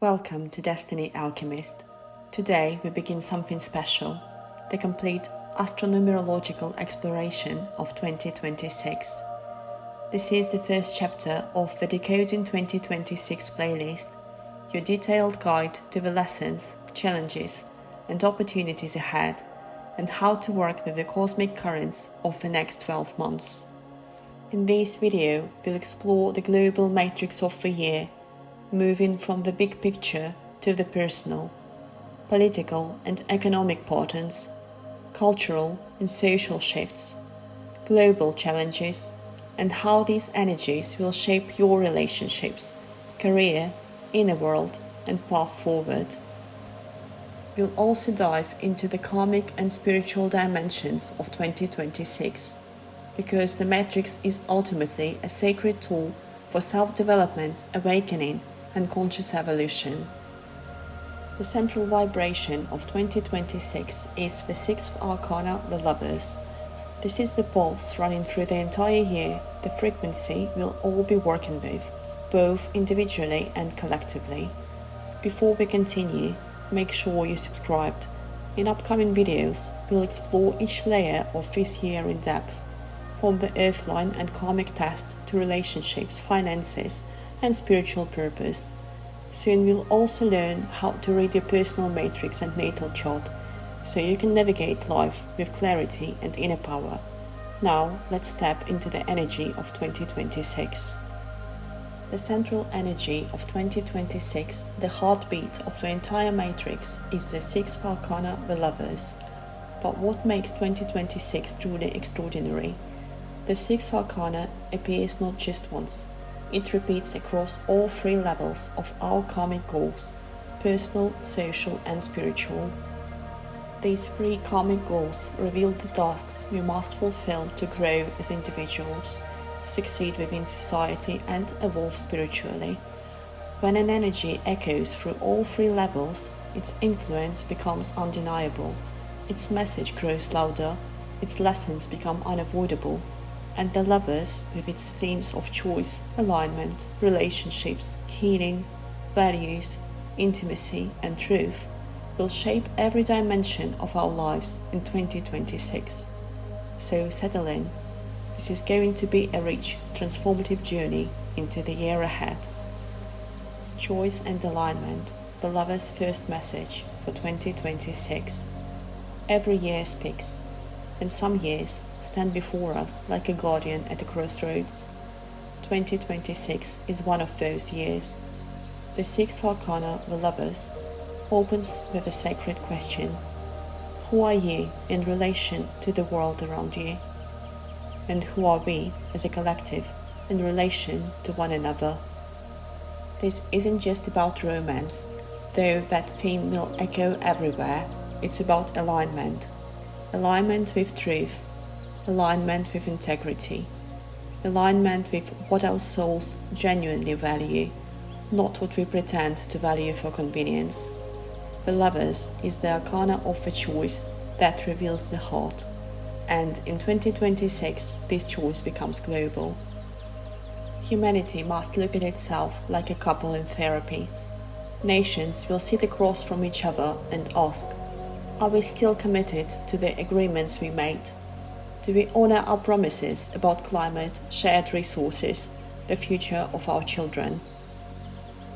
Welcome to Destiny Alchemist. Today we begin something special, the complete astronumerological exploration of 2026. This is the first chapter of the Decoding 2026 playlist, your detailed guide to the lessons, challenges, and opportunities ahead, and how to work with the cosmic currents of the next 12 months. In this video, we'll explore the global matrix of the year, moving from the big picture to the personal, political and economic patterns, cultural and social shifts, global challenges, and how these energies will shape your relationships, career, inner world, and path forward. We'll also dive into the karmic and spiritual dimensions of 2026, because the matrix is ultimately a sacred tool for self-development, awakening, and conscious evolution. The central vibration of 2026 is the sixth Arcana The Lovers. This is the pulse running through the entire year, the frequency we'll all be working with, both individually and collectively. Before we continue, make sure you're subscribed. In upcoming videos, we'll explore each layer of this year in depth, from the earthline and karmic test to relationships, finances, and spiritual purpose. Soon we'll also learn how to read your personal matrix and natal chart, so you can navigate life with clarity and inner power. Now, let's step into the energy of 2026. The central energy of 2026, the heartbeat of the entire matrix, is the sixth Arcana The Lovers. But what makes 2026 truly extraordinary? The sixth Arcana appears not just once. It repeats across all three levels of our karmic goals: personal, social, and spiritual. These three karmic goals reveal the tasks we must fulfill to grow as individuals, succeed within society, and evolve spiritually. When an energy echoes through all three levels, its influence becomes undeniable, its message grows louder, its lessons become unavoidable, and the Lovers, with its themes of choice, alignment, relationships, healing, values, intimacy, and truth, will shape every dimension of our lives in 2026. So settle in. This is going to be a rich, transformative journey into the year ahead. Choice and alignment, the Lovers' first message for 2026. Every year speaks, and some years stand before us like a guardian at a crossroads. 2026 is one of those years. The sixth Arcana, The Lovers, opens with a sacred question. Who are you in relation to the world around you? And who are we as a collective in relation to one another? This isn't just about romance, though that theme will echo everywhere. It's about alignment. Alignment with truth, alignment with integrity, alignment with what our souls genuinely value, not what we pretend to value for convenience. The Lovers is the arcana of the choice that reveals the heart, and in 2026 this choice becomes global. Humanity must look at itself like a couple in therapy. Nations will sit across from each other and ask, are we still committed to the agreements we made? Do we honor our promises about climate, shared resources, the future of our children?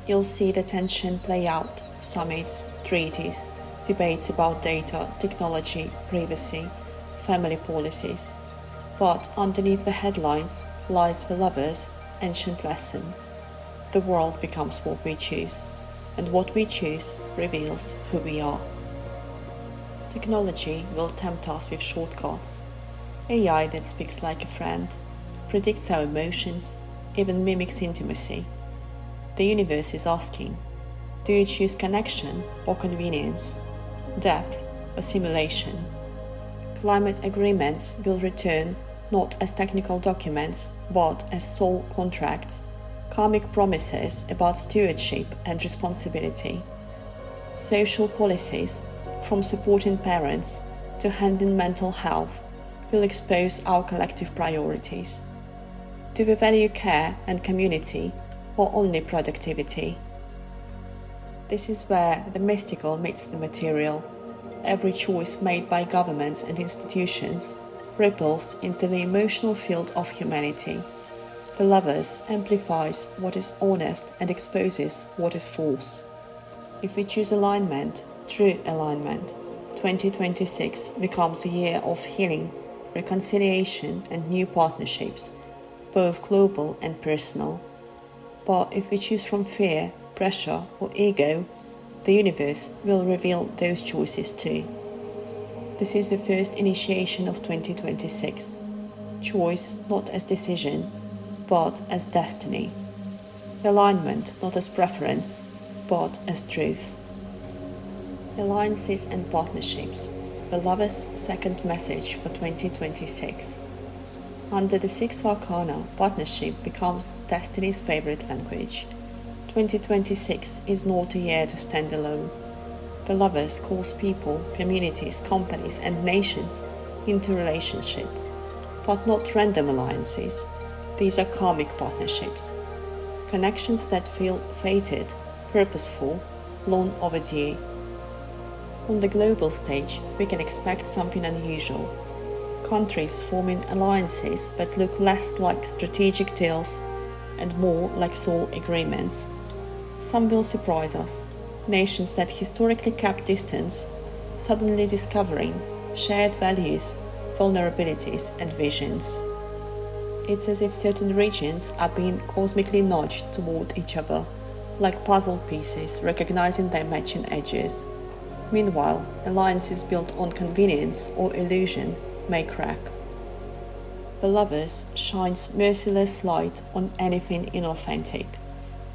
You'll see the tension play out: summits, treaties, debates about data, technology, privacy, family policies. But underneath the headlines lies the Lovers' ancient lesson. The world becomes what we choose, and what we choose reveals who we are. Technology will tempt us with shortcuts. AI that speaks like a friend, predicts our emotions, even mimics intimacy. The universe is asking, do you choose connection or convenience, depth or simulation? Climate agreements will return not as technical documents, but as soul contracts, karmic promises about stewardship and responsibility. Social policies, from supporting parents to handling mental health, will expose our collective priorities. Do we value care and community, or only productivity? This is where the mystical meets the material. Every choice made by governments and institutions ripples into the emotional field of humanity. The Lovers amplifies what is honest and exposes what is false. If we choose alignment, true alignment, 2026 becomes a year of healing, reconciliation, and new partnerships, both global and personal. But if we choose from fear, pressure, or ego, the universe will reveal those choices too. This is the first initiation of 2026. Choice not as decision, but as destiny. Alignment not as preference, but as truth. Alliances and partnerships, the Lovers' second message for 2026. Under the sixth arcana, partnership becomes destiny's favorite language. 2026 is not a year to stand alone. The Lovers calls people, communities, companies, and nations into relationship, but not random alliances. These are karmic partnerships. Connections that feel fated, purposeful, long overdue. On the global stage, we can expect something unusual. Countries forming alliances that look less like strategic deals and more like soul agreements. Some will surprise us. Nations that historically kept distance, suddenly discovering shared values, vulnerabilities, and visions. It's as if certain regions are being cosmically nudged toward each other, like puzzle pieces recognizing their matching edges. Meanwhile, alliances built on convenience or illusion may crack. The Lovers shines merciless light on anything inauthentic.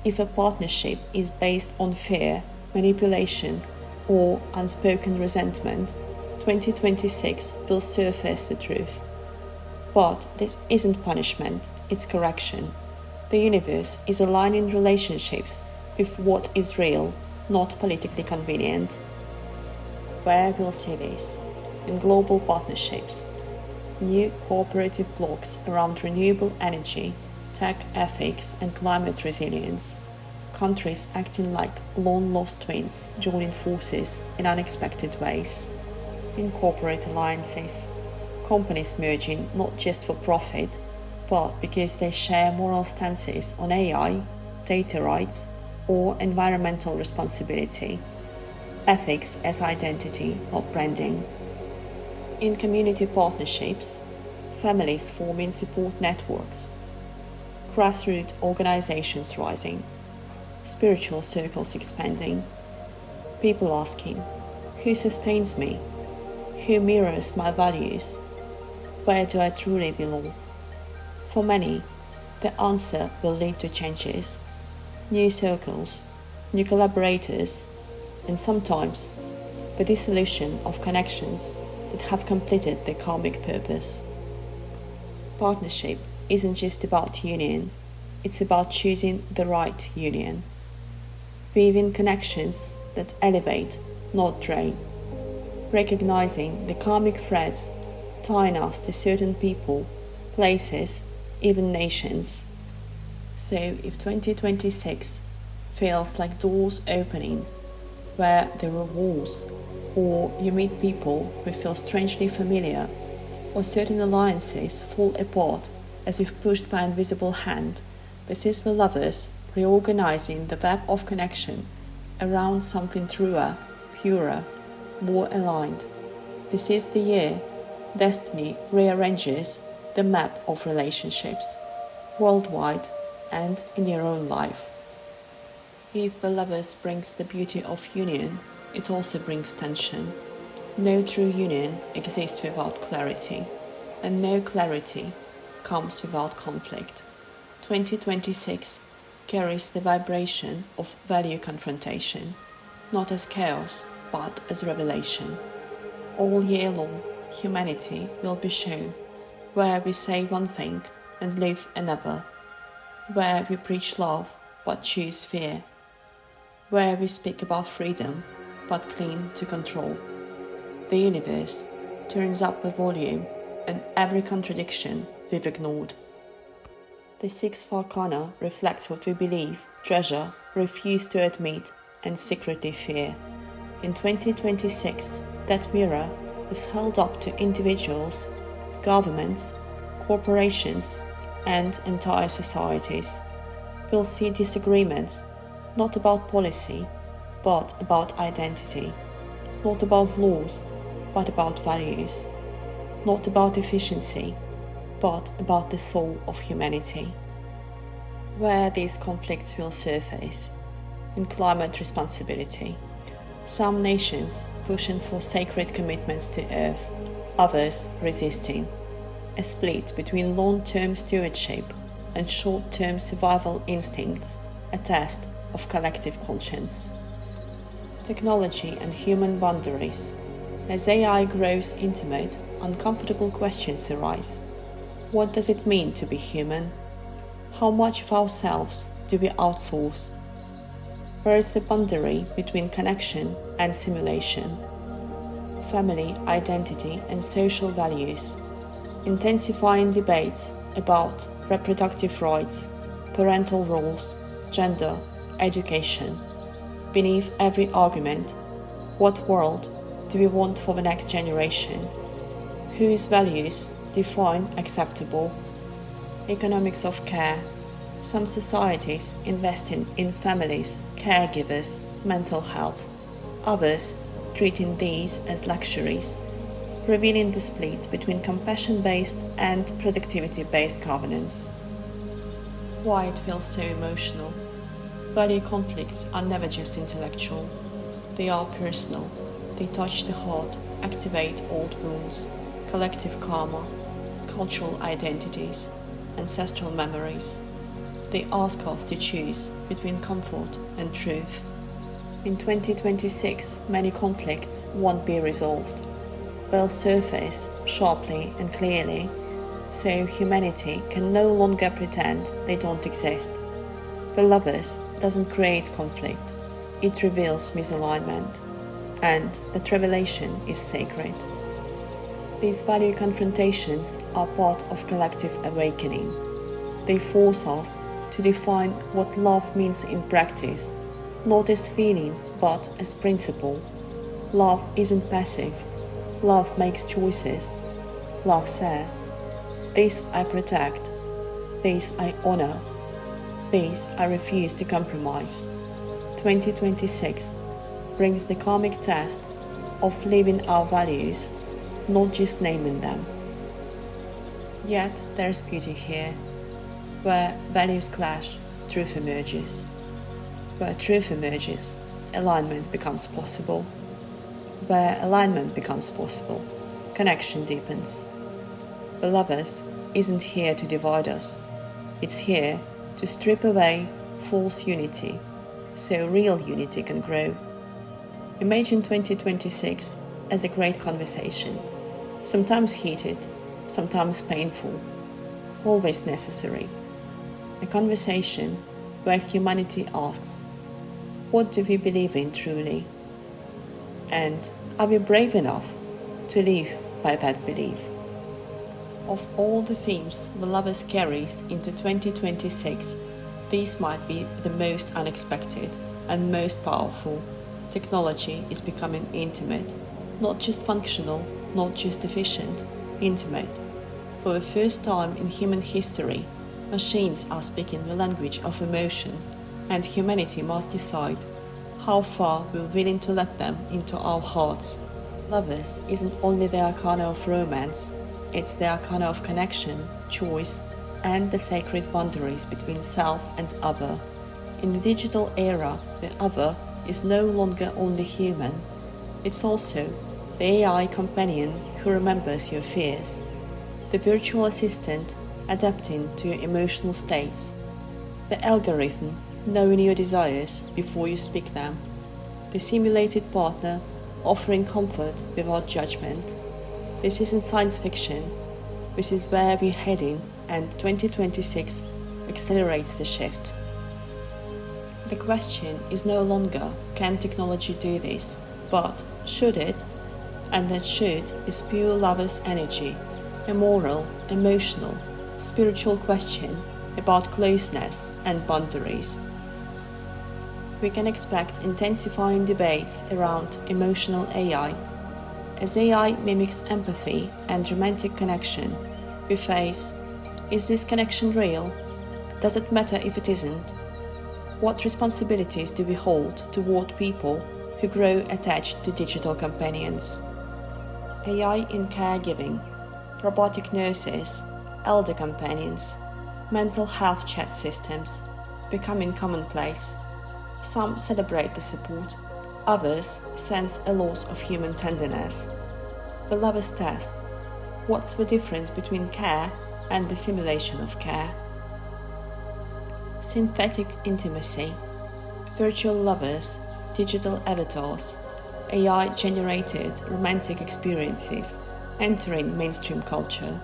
If a partnership is based on fear, manipulation, or unspoken resentment, 2026 will surface the truth. But this isn't punishment, it's correction. The universe is aligning relationships with what is real, not politically convenient. Where we'll see this? In global partnerships. New cooperative blocks around renewable energy, tech ethics, and climate resilience. Countries acting like long-lost twins, joining forces in unexpected ways. In corporate alliances. Companies merging not just for profit, but because they share moral stances on AI, data rights, or environmental responsibility. Ethics as identity, not branding. In community partnerships, families forming support networks, grassroots organizations rising, spiritual circles expanding, people asking, who sustains me? Who mirrors my values? Where do I truly belong? For many, the answer will lead to changes, new circles, new collaborators, and sometimes the dissolution of connections that have completed their karmic purpose. Partnership isn't just about union, it's about choosing the right union. Weaving connections that elevate, not drain. Recognizing the karmic threads tying us to certain people, places, even nations. So if 2026 feels like doors opening where there were walls, or you meet people who feel strangely familiar, or certain alliances fall apart as if pushed by an invisible hand, this is the Lovers reorganizing the web of connection around something truer, purer, more aligned. This is the year destiny rearranges the map of relationships, worldwide and in your own life. If the Lovers brings the beauty of union, it also brings tension. No true union exists without clarity, and no clarity comes without conflict. 2026 carries the vibration of value confrontation, not as chaos, but as revelation. All year long, humanity will be shown where we say one thing and live another, where we preach love but choose fear, where we speak about freedom but cling to control. The universe turns up the volume and every contradiction we've ignored. The sixth arcana reflects what we believe, treasure, refuse to admit, and secretly fear. In 2026, that mirror is held up to individuals, governments, corporations, and entire societies. We'll see disagreements not about policy, but about identity, not about laws, but about values, not about efficiency, but about the soul of humanity. Where these conflicts will surface: in climate responsibility. Some nations pushing for sacred commitments to Earth, others resisting. A split between long-term stewardship and short-term survival instincts, a test of collective conscience. Technology and human boundaries. As AI grows intimate, uncomfortable questions arise. What does it mean to be human? How much of ourselves do we outsource? Where is the boundary between connection and simulation? Family, identity, and social values. Intensifying debates about reproductive rights, parental roles, gender, education. Beneath every argument, what world do we want for the next generation? Whose values define acceptable? Economics of care. Some societies investing in families, caregivers, mental health. Others treating these as luxuries, revealing the split between compassion-based and productivity-based governance. Why it feels so emotional. Value conflicts are never just intellectual. They are personal. They touch the heart, activate old wounds, collective karma, cultural identities, ancestral memories. They ask us to choose between comfort and truth. In 2026, many conflicts won't be resolved. They'll surface sharply and clearly, so humanity can no longer pretend they don't exist. The Lovers doesn't create conflict, it reveals misalignment, and that revelation is sacred. These value confrontations are part of collective awakening. They force us to define what love means in practice, not as feeling but as principle. Love isn't passive. Love makes choices. Love says, "This I protect, this I honor, this I refuse to compromise." 2026 brings the karmic test of living our values, not just naming them. Yet there's beauty here. Where values clash, truth emerges. Where truth emerges, alignment becomes possible. Where alignment becomes possible, connection deepens. The Lovers isn't here to divide us. It's here to strip away false unity, so real unity can grow. Imagine 2026 as a great conversation, sometimes heated, sometimes painful, always necessary. A conversation where humanity asks, what do we believe in truly? And are we brave enough to live by that belief? Of all the themes the Lovers carries into 2026, these might be the most unexpected and most powerful. Technology is becoming intimate, not just functional, not just efficient, intimate. For the first time in human history, machines are speaking the language of emotion, and humanity must decide how far we're willing to let them into our hearts. Lovers isn't only the arcana of romance, it's the arcana of connection, choice, and the sacred boundaries between self and other. In the digital era, the other is no longer only human, it's also the AI companion who remembers your fears, the virtual assistant adapting to your emotional states, the algorithm knowing your desires before you speak them, the simulated partner offering comfort without judgment. This isn't science fiction, this is where we're heading, and 2026 accelerates the shift. The question is no longer, can technology do this, but should it? And that should is pure Lovers energy, a moral, emotional, spiritual question about closeness and boundaries. we can expect intensifying debates around emotional AI. As AI mimics empathy and romantic connection, we face: is this connection real? Does it matter if it isn't? What responsibilities do we hold toward people who grow attached to digital companions? AI in caregiving, robotic nurses, elder companions, mental health chat systems becoming commonplace. Some celebrate the support, others sense a loss of human tenderness. The Lovers test: what's the difference between care and the simulation of care? Synthetic intimacy, virtual lovers, digital avatars, AI-generated romantic experiences entering mainstream culture,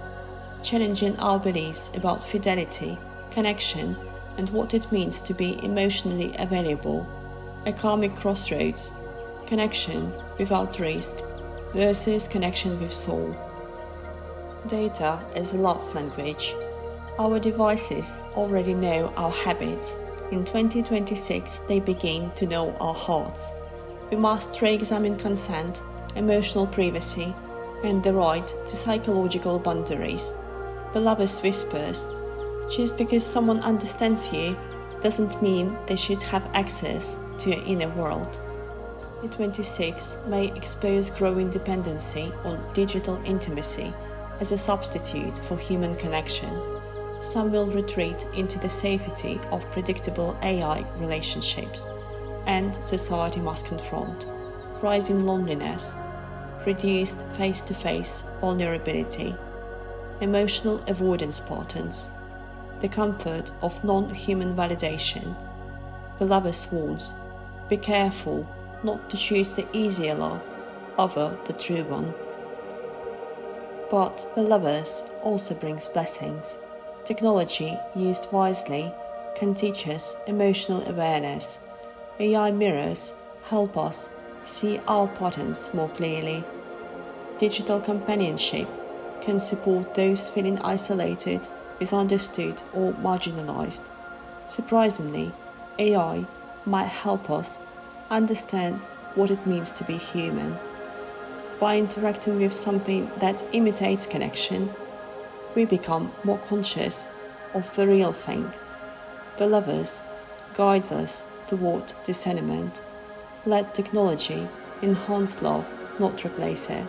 challenging our beliefs about fidelity, connection, and what it means to be emotionally available. A karmic crossroads, connection without risk versus connection with soul. Data as a love language. Our devices already know our habits. In 2026, they begin to know our hearts. We must re-examine consent, emotional privacy, and the right to psychological boundaries. The Lovers whispers: just because someone understands you doesn't mean they should have access to your inner world. The 26 may expose growing dependency on digital intimacy as a substitute for human connection. Some will retreat into the safety of predictable AI relationships, and society must confront rising loneliness, reduced face-to-face vulnerability, emotional avoidance patterns, the comfort of non-human validation. The Lovers warns: be careful not to choose the easier love over the true one. But the Lovers also brings blessings. Technology used wisely can teach us emotional awareness. AI mirrors help us see our patterns more clearly. Digital companionship can support those feeling isolated, misunderstood, or marginalized. Surprisingly, AI might help us understand what it means to be human. By interacting with something that imitates connection, we become more conscious of the real thing. The Lovers guides us toward discernment. Let technology enhance love, not replace it.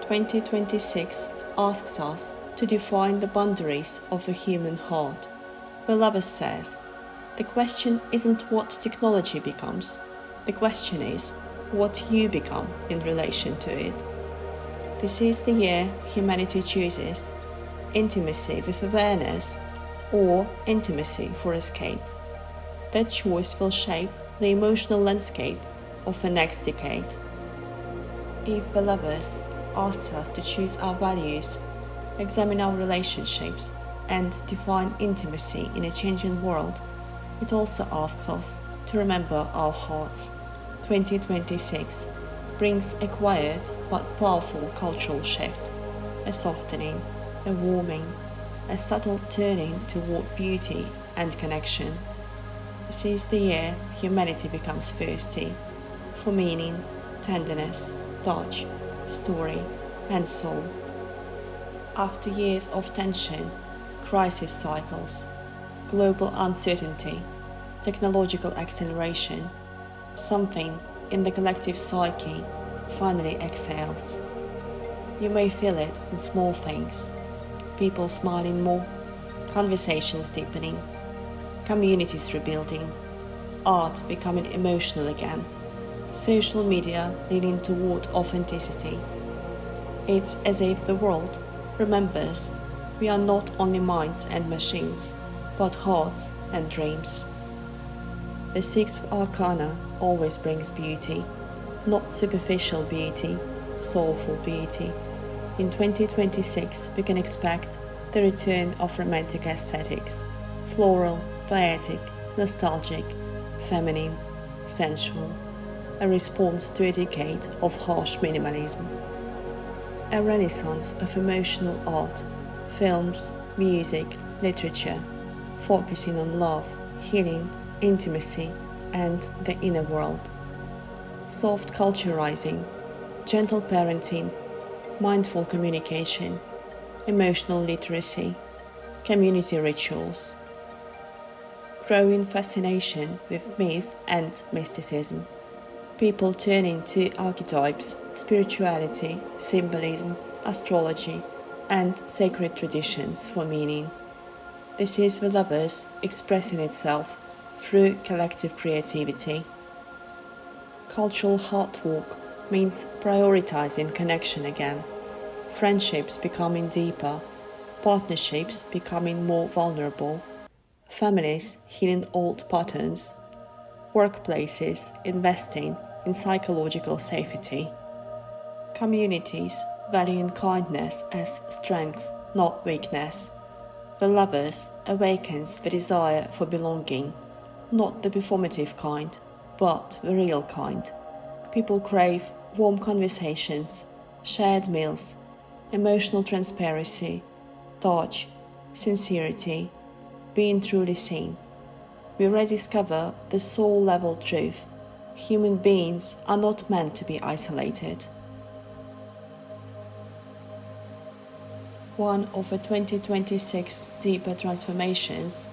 2026 asks us to define the boundaries of the human heart. The Lovers says, the question isn't what technology becomes, the question is what you become in relation to it. This is the year humanity chooses intimacy with awareness or intimacy for escape. That choice will shape the emotional landscape of the next decade. If the Lovers asks us to choose our values, examine our relationships, and define intimacy in a changing world, it also asks us to remember our hearts. 2026 brings a quiet but powerful cultural shift, a softening, a warming, a subtle turning toward beauty and connection. This is the year humanity becomes thirsty for meaning, tenderness, touch, story, and soul. After years of tension, crisis cycles, global uncertainty, technological acceleration, something in the collective psyche finally exhales. You may feel it in small things: people smiling more, conversations deepening, communities rebuilding, art becoming emotional again, social media leaning toward authenticity. It's as if the world remembers we are not only minds and machines, but hearts and dreams. The sixth arcana always brings beauty, not superficial beauty, soulful beauty. In 2026, we can expect the return of romantic aesthetics: floral, poetic, nostalgic, feminine, sensual, a response to a decade of harsh minimalism. A renaissance of emotional art, films, music, literature, focusing on love, healing, intimacy, and the inner world. Soft culturizing, gentle parenting, mindful communication, emotional literacy, community rituals. Growing fascination with myth and mysticism. People turning to archetypes, spirituality, symbolism, astrology, and sacred traditions for meaning. This is the Lovers expressing itself through collective creativity. Cultural heart walk means prioritizing connection again, friendships becoming deeper, partnerships becoming more vulnerable, families healing old patterns, workplaces investing in psychological safety, communities valuing kindness as strength, not weakness. The Lovers awakens the desire for belonging, not the performative kind, but the real kind. People crave warm conversations, shared meals, emotional transparency, touch, sincerity, being truly seen. We rediscover the soul-level truth. Human beings are not meant to be isolated. One of the 2026 deeper transformations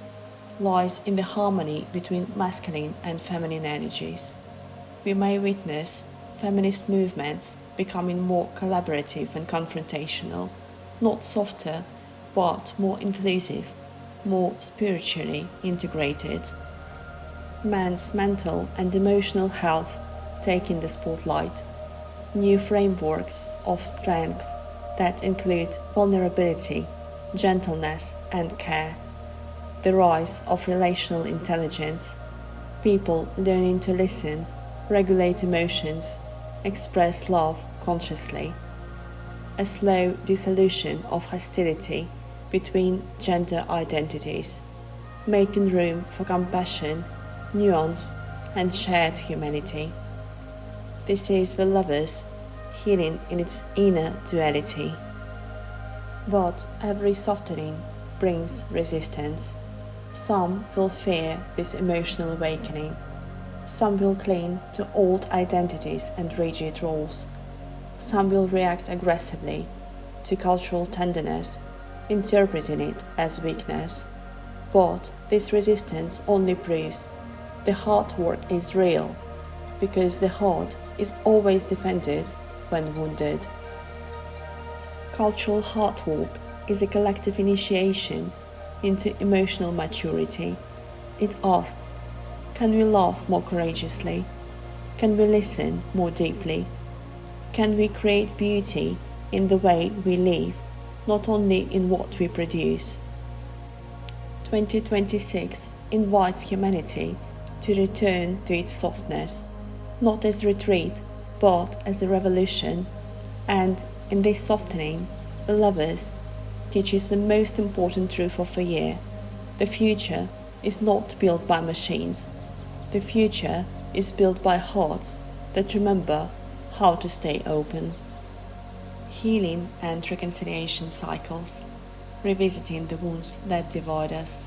lies in the harmony between masculine and feminine energies. We may witness feminist movements becoming more collaborative and confrontational, not softer, but more inclusive, more spiritually integrated. Man's mental and emotional health taking the spotlight. New frameworks of strength that include vulnerability, gentleness, and care. The rise of relational intelligence, people learning to listen, regulate emotions, express love consciously. A slow dissolution of hostility between gender identities, making room for compassion, nuance, and shared humanity. This is the Lovers healing in its inner duality. But every softening brings resistance. Some will fear this emotional awakening. Some will cling to old identities and rigid roles. Some will react aggressively to cultural tenderness, interpreting it as weakness. But this resistance only proves the heart work is real, because the heart is always defended when wounded. Cultural heart walk is a collective initiation into emotional maturity. It asks, can we love more courageously? Can we listen more deeply? Can we create beauty in the way we live, not only in what we produce? 2026 invites humanity to return to its softness, not as retreat, but as a revolution. And in this softening, the Lovers teaches the most important truth of the year. The future is not built by machines. The future is built by hearts that remember how to stay open. Healing and reconciliation cycles, revisiting the wounds that divide us.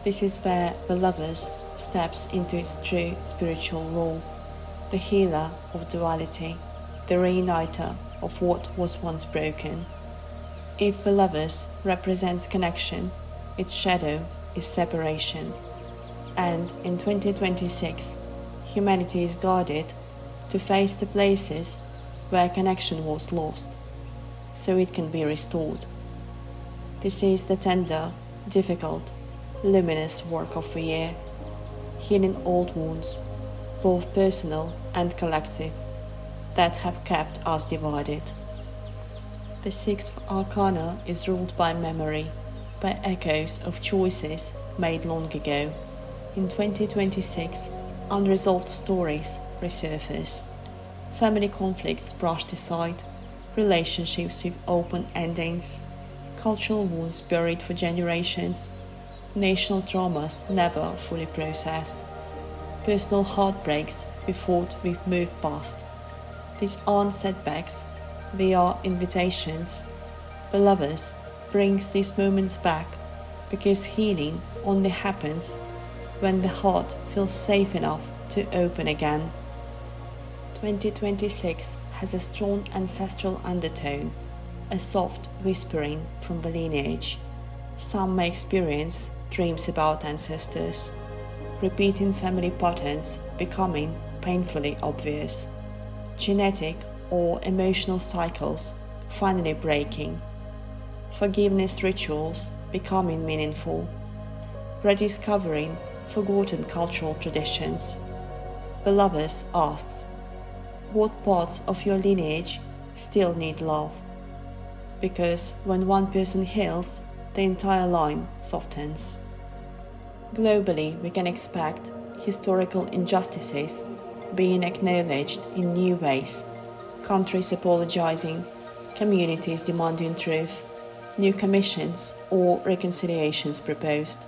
This is where the Lovers steps into its true spiritual role, the healer of duality, the reuniter of what was once broken. If the Lovers represents connection, its shadow is separation. And in 2026, humanity is guided to face the places where connection was lost, so it can be restored. This is the tender, difficult, luminous work of the year, healing old wounds, both personal and collective, that have kept us divided. The sixth arcana is ruled by memory, by echoes of choices made long ago. In 2026, unresolved stories resurface. Family conflicts brushed aside, relationships with open endings, cultural wounds buried for generations, national traumas never fully processed, personal heartbreaks we thought we've moved past. These aren't setbacks, they are invitations. The Lovers brings these moments back, because healing only happens when the heart feels safe enough to open again. 2026 has a strong ancestral undertone, a soft whispering from the lineage. Some may experience dreams about ancestors, repeating family patterns becoming painfully obvious, genetic or emotional cycles finally breaking, forgiveness rituals becoming meaningful, rediscovering forgotten cultural traditions. The Lovers asks, what parts of your lineage still need love? Because when one person heals, the entire line softens. Globally, we can expect historical injustices being acknowledged in new ways, countries apologizing, communities demanding truth, new commissions or reconciliations proposed,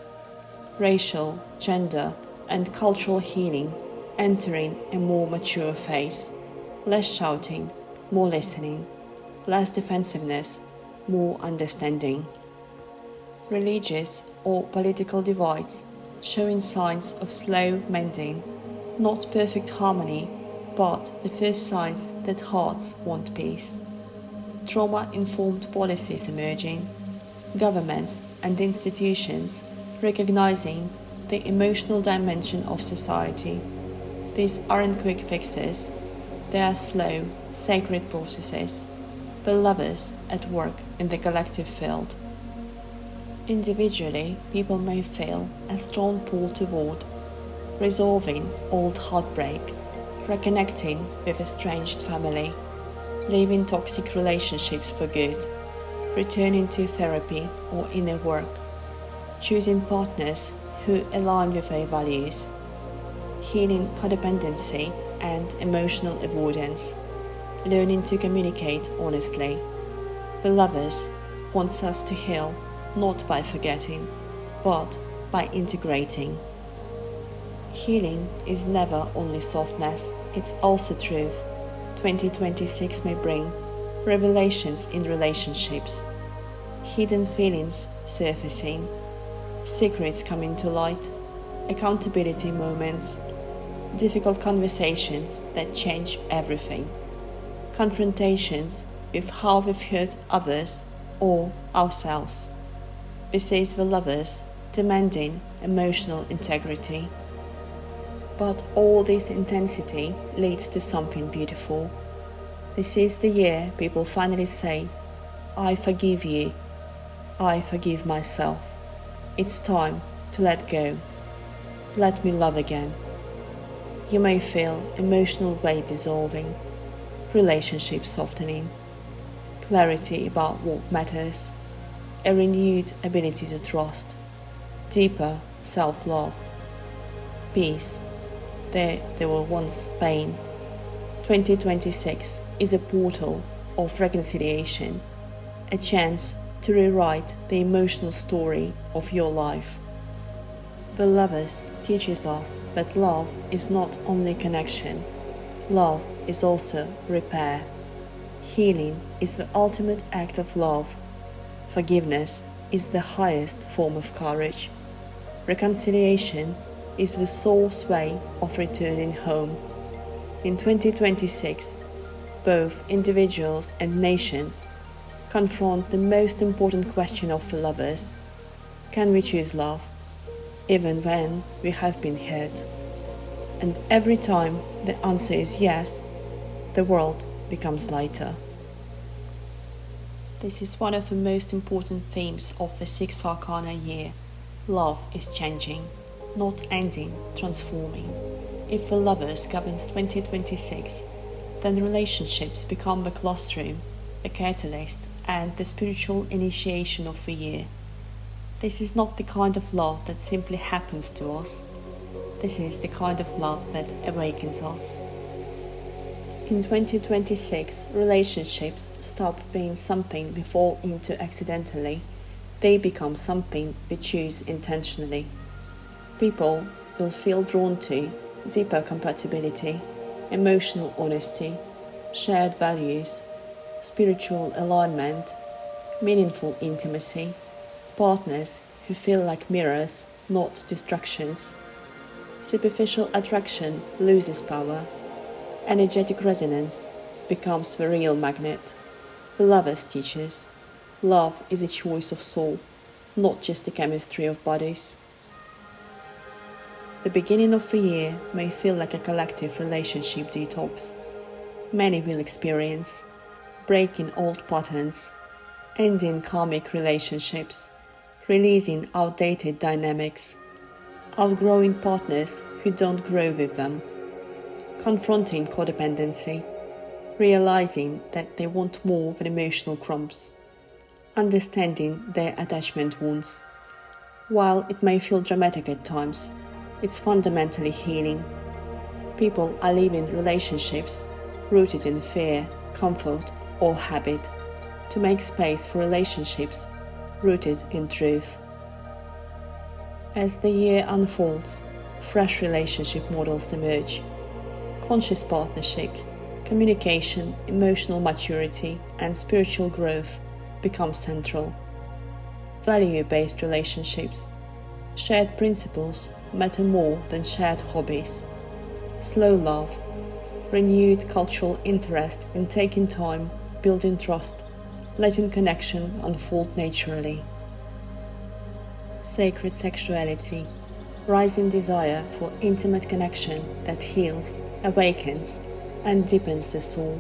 racial, gender, and cultural healing entering a more mature phase, less shouting, more listening, less defensiveness, more understanding. Religious or political divides showing signs of slow mending, not perfect harmony, but the first signs that hearts want peace. Trauma-informed policies emerging, governments and institutions recognizing the emotional dimension of society. These aren't quick fixes, they are slow, sacred processes, the lovers at work in the collective field. Individually, people may feel a strong pull toward resolving old heartbreak, reconnecting with estranged family, leaving toxic relationships for good, returning to therapy or inner work, choosing partners who align with their values, healing codependency and emotional avoidance, learning to communicate honestly. The Lovers wants us to heal not by forgetting, but by integrating. Healing is never only softness, it's also truth. 2026 may bring revelations in relationships, hidden feelings surfacing, secrets coming to light, accountability moments, difficult conversations that change everything, confrontations with how we've hurt others or ourselves. This is the Lovers demanding emotional integrity. But all this intensity leads to something beautiful. This is the year people finally say, I forgive you, I forgive myself. It's time to let go. Let me love again. You may feel emotional weight dissolving, relationships softening, clarity about what matters, a renewed ability to trust, deeper self-love, peace. There were once pain. 2026 is a portal of reconciliation, a chance to rewrite the emotional story of your life. The Lovers teaches us that love is not only connection, love is also repair. Healing is the ultimate act of love. Forgiveness is the highest form of courage. Reconciliation is the soul's way of returning home. In 2026, both individuals and nations confront the most important question of the Lovers. Can we choose love, even when we have been hurt? And every time the answer is yes, the world becomes lighter. This is one of the most important themes of the 6th Arcana year. Love is changing, not ending, transforming. If the Lovers governs 2026, then relationships become the classroom, the catalyst, and the spiritual initiation of the year. This is not the kind of love that simply happens to us. This is the kind of love that awakens us. In 2026, relationships stop being something we fall into accidentally. They become something we choose intentionally. People will feel drawn to deeper compatibility, emotional honesty, shared values, spiritual alignment, meaningful intimacy, partners who feel like mirrors, not distractions, Superficial attraction loses power. Energetic resonance becomes the real magnet. The Lovers teaches, love is a choice of soul, not just the chemistry of bodies. The beginning of the year may feel like a collective relationship detox. Many will experience breaking old patterns, ending karmic relationships, releasing outdated dynamics, outgrowing partners who don't grow with them, confronting codependency, realizing that they want more than emotional crumbs, understanding their attachment wounds. While it may feel dramatic at times, it's fundamentally healing. People are leaving relationships rooted in fear, comfort, or habit to make space for relationships rooted in truth. As the year unfolds, fresh relationship models emerge. Conscious partnerships, communication, emotional maturity, and spiritual growth become central. Value-based relationships, shared principles matter more than shared hobbies. Slow love, renewed cultural interest in taking time, building trust, letting connection unfold naturally. Sacred sexuality, rising desire for intimate connection that heals, awakens, and deepens the soul.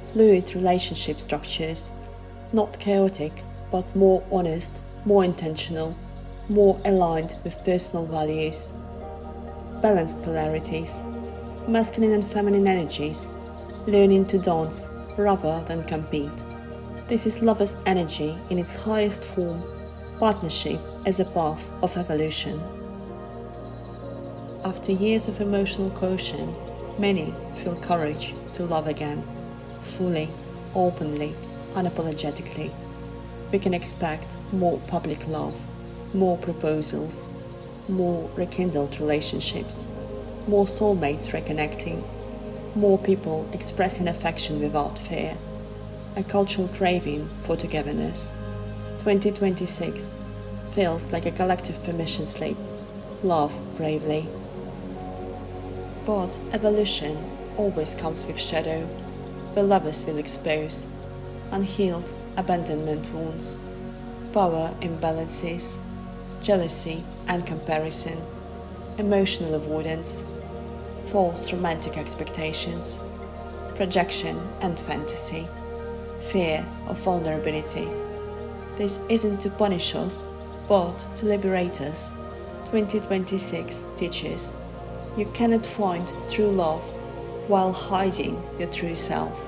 Fluid relationship structures, not chaotic, but more honest, more intentional, more aligned with personal values. Balanced polarities, masculine and feminine energies, learning to dance rather than compete. This is Lover's energy in its highest form, partnership as a path of evolution. After years of emotional caution, many feel courage to love again, fully, openly, unapologetically. We can expect more public love, more proposals, more rekindled relationships, more soulmates reconnecting, more people expressing affection without fear, a cultural craving for togetherness. 2026 feels like a collective permission slip. Love bravely. But evolution always comes with shadow. The Lovers will expose unhealed abandonment wounds, power imbalances, jealousy and comparison, emotional avoidance, false romantic expectations, projection and fantasy, fear of vulnerability. This isn't to punish us, but to liberate us. 2026 teaches you cannot find true love while hiding your true self.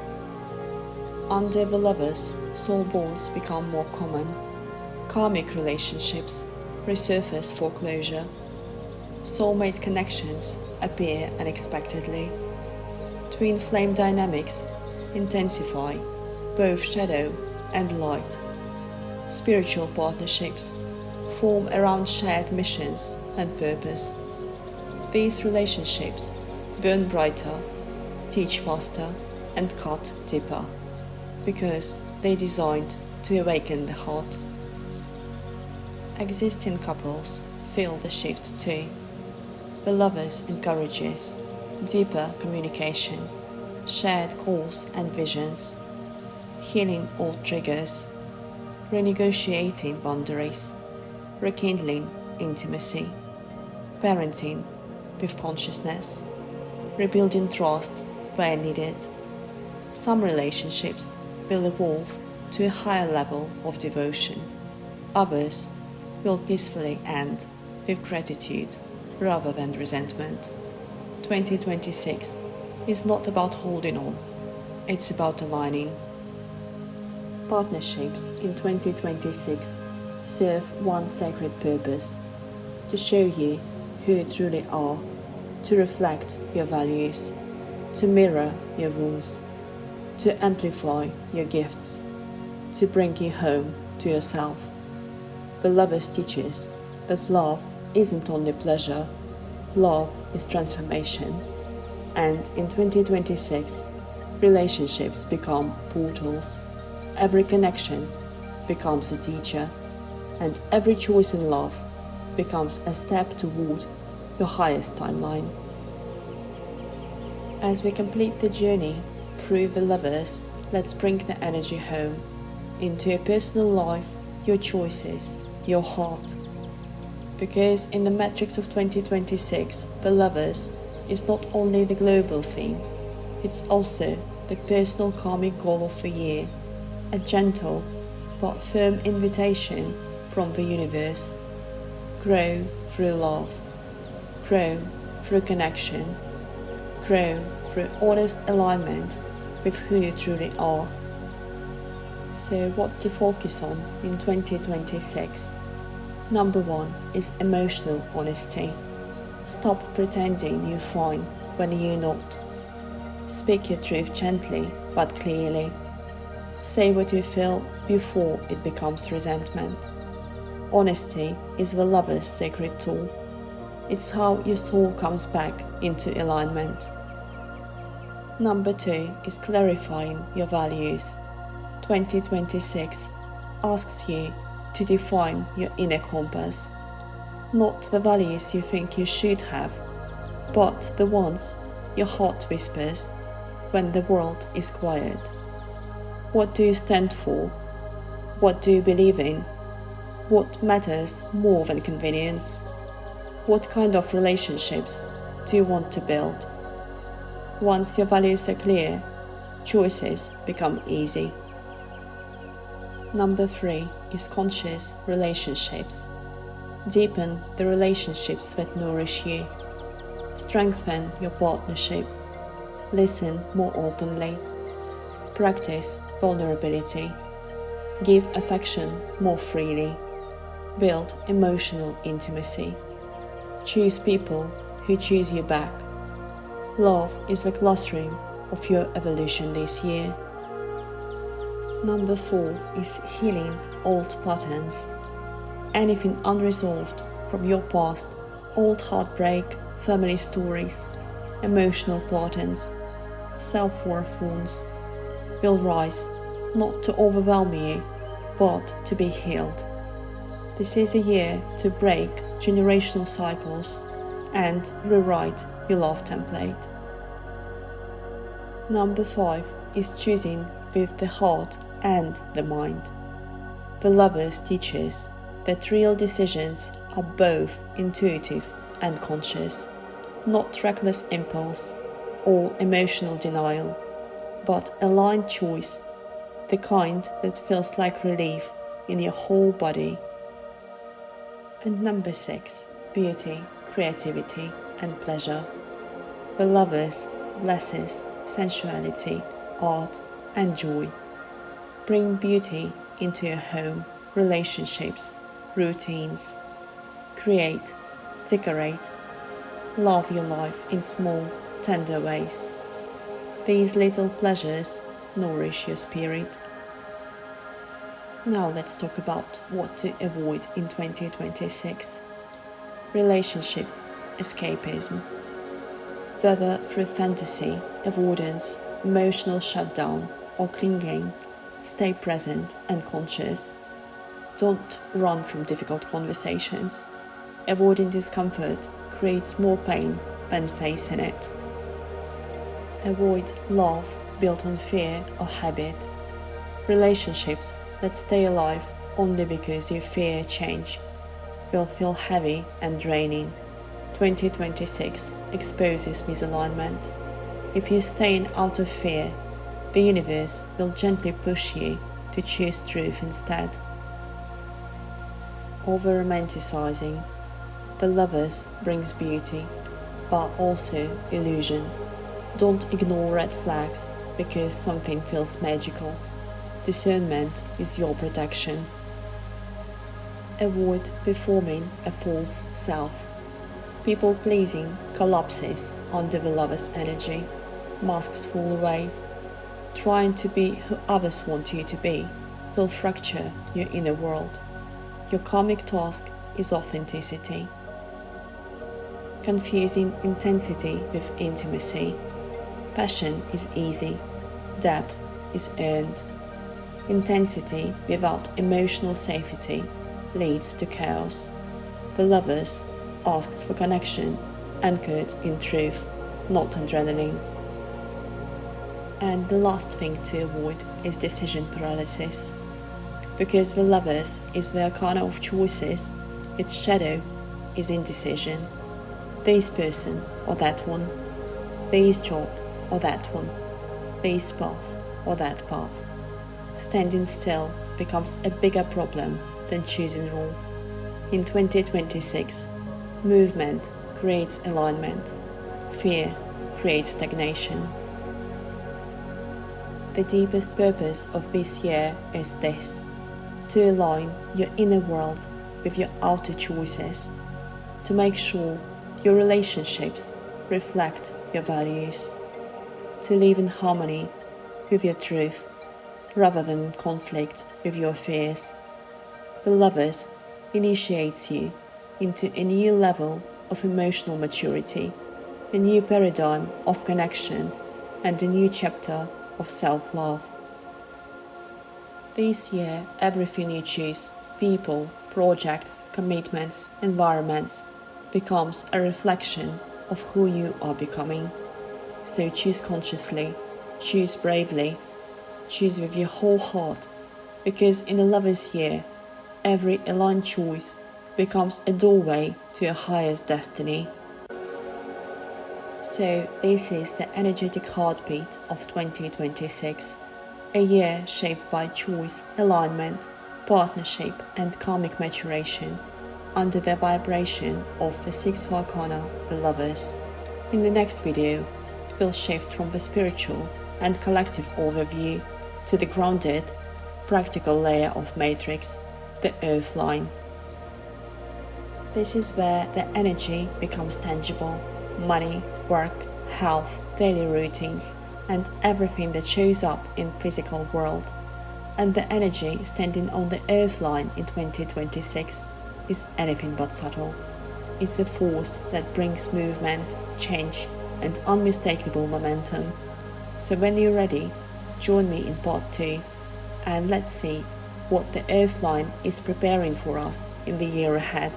Under the Lovers, soul bonds become more common. Karmic relationships resurface for closure. Soulmate connections appear unexpectedly. Twin flame dynamics intensify, both shadow and light. Spiritual partnerships form around shared missions and purpose. These relationships burn brighter, teach faster, and cut deeper, because they're designed to awaken the heart. Existing couples feel the shift too. The Lovers encourages deeper communication, shared goals and visions, healing old triggers, renegotiating boundaries, rekindling intimacy, parenting with consciousness, rebuilding trust where needed. Some relationships will evolve to a higher level of devotion. Others will peacefully end with gratitude rather than resentment. 2026 is not about holding on, it's about aligning. Partnerships in 2026 serve one sacred purpose: to show you who you truly are, to reflect your values, to mirror your wounds, to amplify your gifts, to bring you home to yourself. The Lovers teaches that love isn't only pleasure, love is transformation. And in 2026, relationships become portals. Every connection becomes a teacher, and every choice in love becomes a step toward your highest timeline. As we complete the journey through the Lovers, let's bring the energy home, into your personal life, your choices, your heart. Because in the matrix of 2026, the Lovers is not only the global theme, it's also the personal karmic goal of the year, a gentle but firm invitation from the universe. Grow through love, grow through connection, grow through honest alignment with who you truly are. So what to focus on in 2026? Number 1 is emotional honesty. Stop pretending you're fine when you're not. Speak your truth gently but clearly. Say what you feel before it becomes resentment. Honesty is the Lover's sacred tool. It's how your soul comes back into alignment. Number 2 is clarifying your values. 2026 asks you to define your inner compass. Not the values you think you should have, but the ones your heart whispers when the world is quiet. What do you stand for? What do you believe in? What matters more than convenience? What kind of relationships do you want to build? Once your values are clear, choices become easy. Number 3 is conscious relationships. Deepen the relationships that nourish you. Strengthen your partnership. Listen more openly. Practice vulnerability. Give affection more freely. Build emotional intimacy. Choose people who choose you back. Love is the classroom of your evolution this year. Number 4 is healing old patterns. Anything unresolved from your past, old heartbreak, family stories, emotional patterns, self-worth wounds, will rise, not to overwhelm you, but to be healed. This is a year to break generational cycles and rewrite your love template. Number 5 is choosing with the heart and the mind. The Lovers teaches that real decisions are both intuitive and conscious, not reckless impulse or emotional denial, but aligned choice, the kind that feels like relief in your whole body. And number 6, beauty, creativity, and pleasure. The Lovers blesses sensuality, art, and joy. Bring beauty into your home, relationships, routines. Create, decorate, love your life in small, tender ways. These little pleasures nourish your spirit. Now let's talk about what to avoid in 2026. Relationship escapism. Whether through fantasy, avoidance, emotional shutdown, or clinging, stay present and conscious. Don't run from difficult conversations. Avoiding discomfort creates more pain than facing it. Avoid love built on fear or habit. Relationships that stay alive only because you fear change will feel heavy and draining. 2026 exposes misalignment. If you're staying out of fear, the universe will gently push you to choose truth instead. Over-romanticizing. The Lovers brings beauty, but also illusion. Don't ignore red flags because something feels magical. Discernment is your protection. Avoid performing a false self. People-pleasing collapses under the Lover's energy. Masks fall away. Trying to be who others want you to be will fracture your inner world. Your karmic task is authenticity. Confusing intensity with intimacy. Passion is easy. Depth is earned. Intensity without emotional safety leads to chaos. The Lovers asks for connection anchored in truth, not adrenaline. And the last thing to avoid is decision paralysis. Because the Lovers is the arcana of choices, its shadow is indecision. This person or that one, this job or that one, this path or that path. Standing still becomes a bigger problem than choosing wrong. In 2026, movement creates alignment, fear creates stagnation. The deepest purpose of this year is this: to align your inner world with your outer choices, to make sure your relationships reflect your values, to live in harmony with your truth rather than in conflict with your fears. The Lovers initiates you into a new level of emotional maturity, a new paradigm of connection, and a new chapter of self-love. This year, everything you choose, people, projects, commitments, environments, becomes a reflection of who you are becoming. So choose consciously, choose bravely, choose with your whole heart, because in the Lovers year, every aligned choice becomes a doorway to your highest destiny. So this is the energetic heartbeat of 2026, a year shaped by choice, alignment, partnership and karmic maturation, under the vibration of the sixth arcana, the Lovers. In the next video, we'll shift from the spiritual and collective overview to the grounded, practical layer of matrix, the earth line. This is where the energy becomes tangible: money, work, health, daily routines, and everything that shows up in physical world. And the energy standing on the earth line in 2026 is anything but subtle. It's a force that brings movement, change, and unmistakable momentum. So when you're ready, join me in part 2, and let's see what the earth line is preparing for us in the year ahead.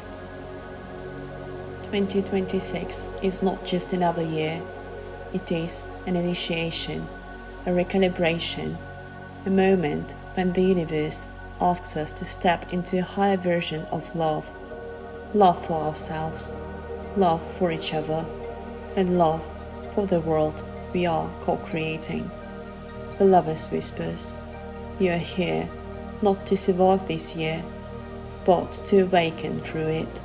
2026 is not just another year, it is an initiation, a recalibration, a moment when the universe asks us to step into a higher version of love. Love for ourselves, love for each other, and love for the world we are co-creating. The Lovers whispers, you are here not to survive this year, but to awaken through it.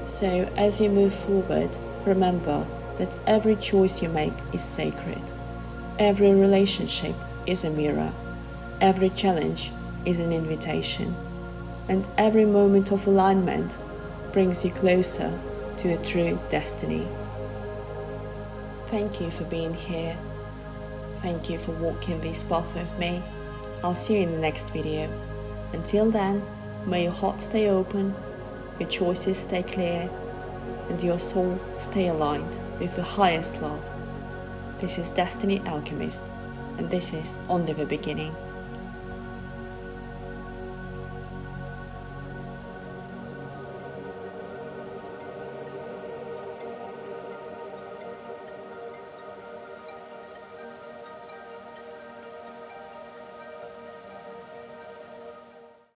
So as you move forward, remember that every choice you make is sacred. Every relationship is a mirror. Every challenge is an invitation. And every moment of alignment brings you closer to a true destiny. Thank you for being here. Thank you for walking this path with me. I'll see you in the next video. Until then, may your heart stay open, your choices stay clear, and your soul stay aligned with the highest love. This is Destiny Alchemist, and this is Only the Beginning.